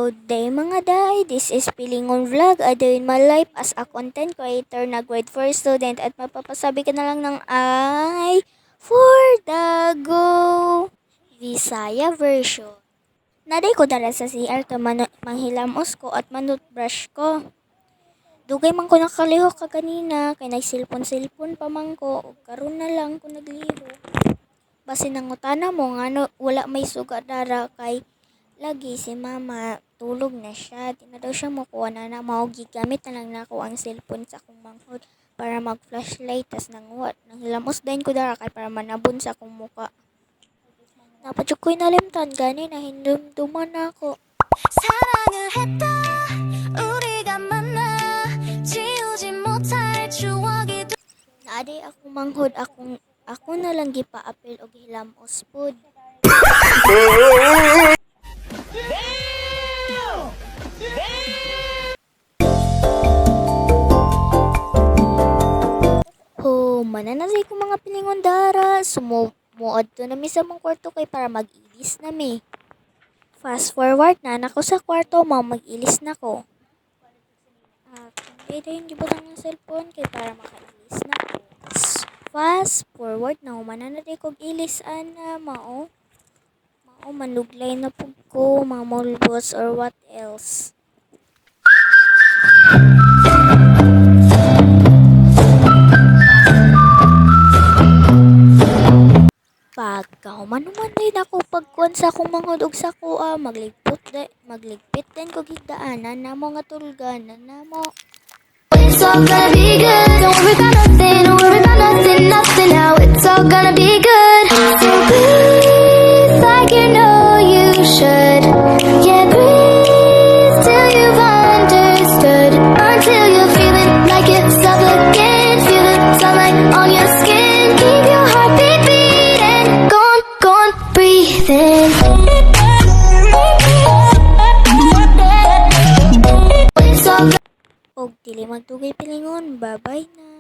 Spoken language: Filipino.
Good day mga day, this is Pilingon Vlog. I do in my life as a content creator na grade 4 student at mapapasabi ka na lang ng I for the go Visaya version. Naday ko dala sa CR to manghilamos ko at manutbrush ko. Dugay man ko nakalihok ka kanina, kay nagsilpon-silpon pa man ko, karon na lang ko nagliho. Basi nangutana mo nga wala may suga dara kay lagi si mama tulog na siya. Di na daw siya makuha na gigamit na lang nako ang cellphone sa akong manghod para mag-flashlight. Tas nanguha, nanghilamos din ko dara kay para manabon sa akong muka. Napadyo ko'y nalimtan gani na hindumduman ako. 사랑을 했다 우리가 만나 지우지 못할 추억이 Naaday akong manghod, ako na lang gipa-apil og hilamos pod. Mananasay ko mga pilingon dara. Sumuad to na mi sa mong kwarto kay para mag-ilis na mi. Fast forward na nako sa kwarto, mag-ilis na ko. Kung dahil gibutang ng cellphone kay para maka-ilis na ko. Fast forward na mananasay kong ilis ana mao manuglay na pug ko, mamulbos or what else. Manuman din ako pagkuan sa akong manghod og sa kuha, magligpit din ko gigdaanan na mo nga tulganan na mo. It's all gonna be good. Don't worry about nothing, don't worry about nothing, nothing now. It's all gonna be good. So breathe like you know you should. Yeah, breathe till you've understood. Until you're feeling like yourself again. Feel the sunlight on your skin. Keep your heartbeat beating. Go on, breathe in. Og dili magdugay pilingon, bye-bye na.